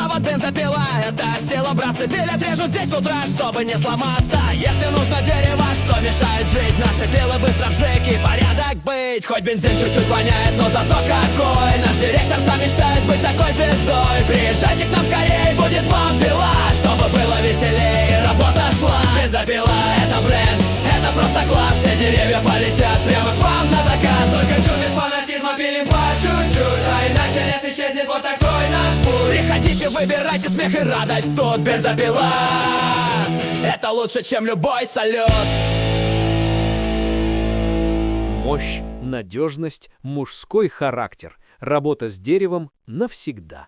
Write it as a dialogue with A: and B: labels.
A: вот бензопила, это сила, братцы. Пилят, режут здесь с утра, чтобы не сломаться. Если нужно дерево, что мешает жить, наши пилы быстро вжиг и порядок быть. Хоть бензин чуть-чуть воняет, но зато какой. Наш директор сам мечтает быть такой звездой. Приезжайте к нам скорее, будет вам пила, чтобы было веселее, работа шла. Бензопила — это бренд, это просто класс. Все деревья полетят прямо к вам на заказ. Только чуть без фанатизма пилим по чуть-чуть, а иначе лес исчезнет, вот такой наш путь. Приходите, выбирайте смех и радость, тут бензопила — это лучше, чем любой салют.
B: Мощь, надежность, мужской характер. Работа с деревом навсегда.